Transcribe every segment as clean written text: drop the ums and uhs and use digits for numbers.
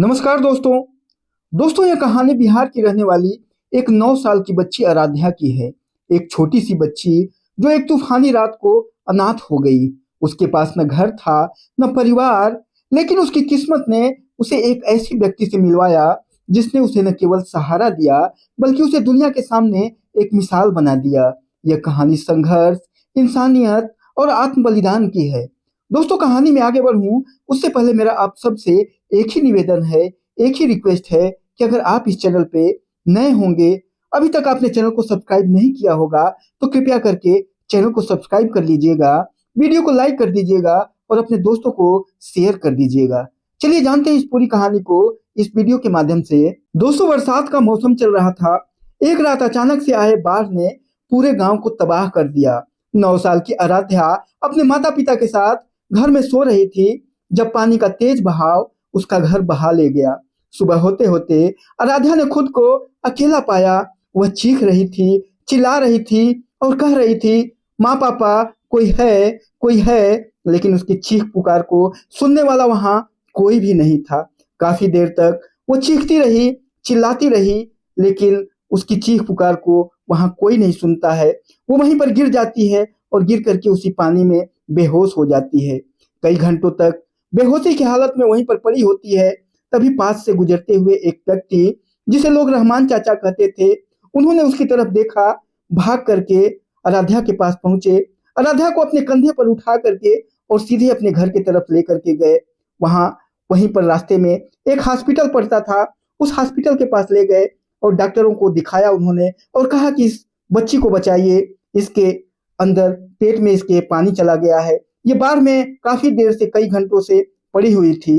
नमस्कार दोस्तों। यह कहानी बिहार की रहने वाली एक 9 साल की बच्ची आराध्या की है। एक छोटी सी बच्ची जो एक तूफानी रात को अनाथ हो गई। उसके पास न घर था न परिवार, लेकिन उसकी किस्मत ने उसे एक ऐसी व्यक्ति से मिलवाया जिसने उसे न केवल सहारा दिया बल्कि उसे दुनिया के सामने एक मिसाल बना दिया। यह कहानी संघर्ष, इंसानियत और आत्म बलिदान की है। दोस्तों, कहानी में आगे बढ़ूं उससे पहले मेरा आप सबसे एक ही निवेदन है, एक ही रिक्वेस्ट है कि अगर आप इस चैनल पे नए होंगे, अभी तक आपने चैनल को सब्सक्राइब नहीं किया होगा, तो कृपया करके चैनल को सब्सक्राइब कर लीजिएगा, वीडियो को लाइक कर दीजिएगा और अपने दोस्तों को शेयर कर दीजिएगा। चलिए जानते हैं इस पूरी कहानी को इस वीडियो के माध्यम से। दोस्तों, बरसात का मौसम चल रहा था। एक रात अचानक से आए बाढ़ ने पूरे गांव को तबाह कर दिया। 9 साल की आराध्या अपने माता पिता के साथ घर में सो रही थी जब पानी का तेज बहाव उसका घर बहा ले गया। सुबह होते होते आराध्या ने खुद को अकेला पाया। वह चीख रही थी, चिल्ला रही थी और कह रही थी, माँ पापा कोई है, लेकिन उसकी चीख पुकार को सुनने वाला वहां कोई भी नहीं था। काफी देर तक वो चीखती रही, चिल्लाती रही, लेकिन उसकी चीख पुकार को वहां कोई नहीं सुनता है। वो वहीं पर गिर जाती है और गिर करके उसी पानी में बेहोश हो जाती है। कई घंटों तक बेहोशी की हालत में वहीं पर पड़ी होती है। तभी पास से गुजरते हुए एक व्यक्ति, जिसे लोग रहमान चाचा कहते थे, उन्होंने उसकी तरफ देखा। भाग करके आराध्या के पास पहुंचे, आराध्या को अपने कंधे पर उठा करके और सीधे अपने घर की तरफ लेकर के गए। वहीं पर रास्ते में एक हॉस्पिटल पड़ता था, उस हॉस्पिटल के पास ले गए और डॉक्टरों को दिखाया उन्होंने और कहा कि इस बच्ची को बचाइए, इसके अंदर पेट में इसके पानी चला गया है। ये बाढ़ में काफी देर से, कई घंटों से पड़ी हुई थी।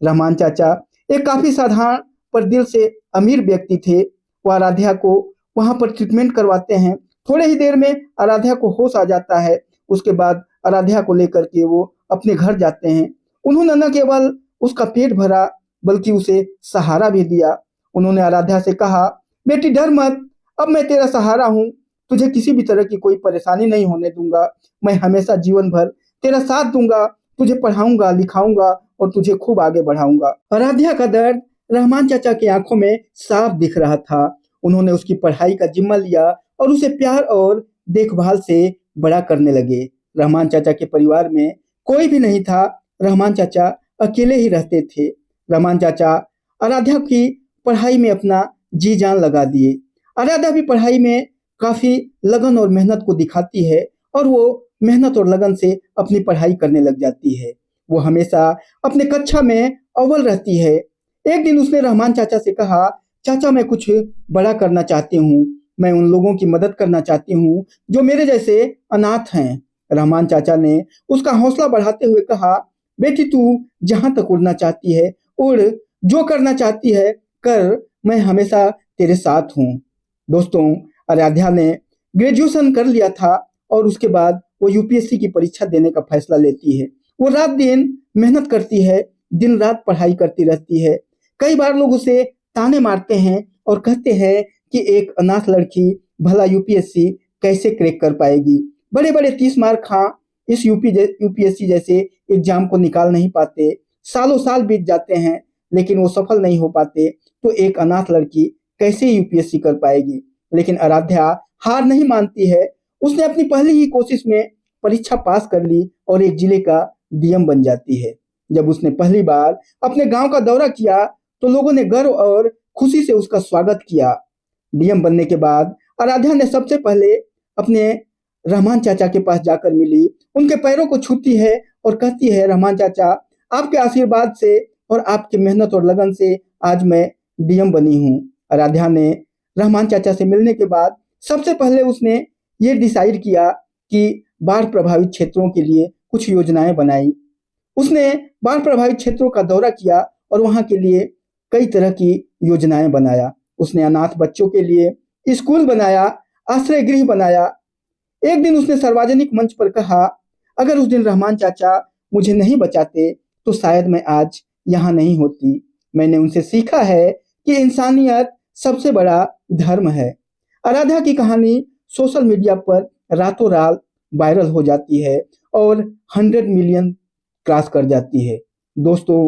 रहमान चाचा एक काफी साधारण पर दिल से अमीर व्यक्ति थे। वो आराध्या को वहां पर ट्रीटमेंट करवाते हैं। थोड़े ही देर में आराध्या को होश आ जाता है। उसके बाद आराध्या को लेकर के वो अपने घर जाते हैं। उन्होंने न केवल उसका पेट भरा बल्कि उसे सहारा भी दिया। उन्होंने आराध्या से कहा, बेटी डर मत, अब मैं तेरा सहारा हूँ। तुझे किसी भी तरह की कोई परेशानी नहीं होने दूंगा। मैं हमेशा जीवन भर तेरा साथ दूंगा, तुझे पढ़ाऊंगा, लिखाऊंगा और तुझे खूब आगे बढ़ाऊंगा। आराध्या का दर्द रहमान चाचा की आंखों में साफ दिख रहा था। उन्होंने उसकी पढ़ाई का जिम्मा लिया और उसे प्यार और देखभाल से बड़ा करने लगे। रहमान चाचा के परिवार में कोई भी नहीं था। रहमान चाचा अकेले ही रहते थे। रहमान चाचा आराध्या की पढ़ाई में अपना जी जान लगा दिए। आराध्या भी पढ़ाई में काफी लगन और मेहनत को दिखाती है और वो मेहनत और लगन से अपनी पढ़ाई करने लग जाती है। वो हमेशा अपने कक्षा में अव्वल रहती है। एक दिन उसने रहमान चाचा से कहा, चाचा मैं कुछ बड़ा करना चाहती हूँ, मैं उन लोगों की मदद करना चाहती हूँ जो मेरे जैसे अनाथ हैं। रहमान चाचा ने उसका हौसला बढ़ाते हुए कहा, बेटी तू जहां तक उड़ना चाहती है उड़, जो करना चाहती है कर, मैं हमेशा तेरे साथ हूँ। दोस्तों, आराध्या ने ग्रेजुएशन कर लिया था और उसके बाद वो यूपीएससी की परीक्षा देने का फैसला लेती है। वो रात दिन मेहनत करती है, दिन रात पढ़ाई करती रहती है। कई बार लोग उसे ताने मारते हैं और कहते हैं कि एक अनाथ लड़की भला यूपीएससी कैसे क्रैक कर पाएगी। बड़े बड़े 30 मार्क खां इस यूपीएससी जैसे एग्जाम को निकाल नहीं पाते। सालों साल बीत जाते हैं लेकिन वो सफल नहीं हो पाते, तो एक अनाथ लड़की कैसे यूपीएससी कर पाएगी। लेकिन आराध्या हार नहीं मानती है। उसने अपनी पहली ही कोशिश में परीक्षा पास कर ली और एक जिले का डीएम बन जाती है। जब उसने पहली बार अपने गांव का दौरा किया तो लोगों ने गर्व और खुशी से उसका स्वागत किया। डीएम बनने के बाद आराध्या ने सबसे पहले अपने रहमान चाचा के पास जाकर मिली, उनके पैरों को छूती है और कहती है, रहमान चाचा आपके आशीर्वाद से और आपकी मेहनत और लगन से आज मैं डीएम बनी हूँ। आराध्या ने रहमान चाचा से मिलने के बाद सबसे पहले उसने ये डिसाइड किया कि बाढ़ प्रभावित क्षेत्रों के लिए कुछ योजनाएं बनाई। उसने बाढ़ प्रभावित क्षेत्रों का दौरा किया और वहां के लिए कई तरह की योजनाएं बनाया। उसने अनाथ बच्चों के लिए स्कूल बनाया, आश्रय गृह बनाया। एक दिन उसने सार्वजनिक मंच पर कहा, अगर उस दिन रहमान चाचा मुझे नहीं बचाते तो शायद मैं आज यहाँ नहीं होती। मैंने उनसे सीखा है कि इंसानियत सबसे बड़ा धर्म है। आराध्या की कहानी सोशल मीडिया पर रातों रात वायरल हो जाती है और 100 मिलियन क्रॉस कर जाती है। दोस्तों,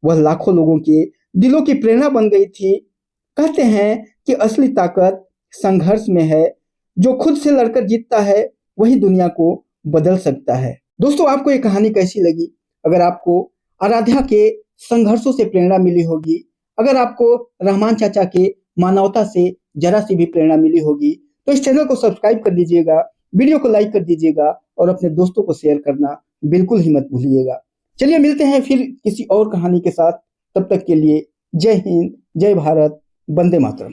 वह लाखों लोगों के दिलों की प्रेरणा बन गई थी। कहते हैं कि असली ताकत संघर्ष में है। जो खुद से लड़कर जीतता है वही दुनिया को बदल सकता है। दोस्तों, आपको ये कहानी कैसी लगी? अगर आपको आराध्या के संघर्षों से प्रेरणा मिली होगी, अगर आपको रहमान चाचा के मानवता से जरा सी भी प्रेरणा मिली होगी, तो इस चैनल को सब्सक्राइब कर दीजिएगा, वीडियो को लाइक कर दीजिएगा और अपने दोस्तों को शेयर करना बिल्कुल ही मत भूलिएगा। चलिए मिलते हैं फिर किसी और कहानी के साथ। तब तक के लिए जय हिंद, जय भारत, वंदे मातरम।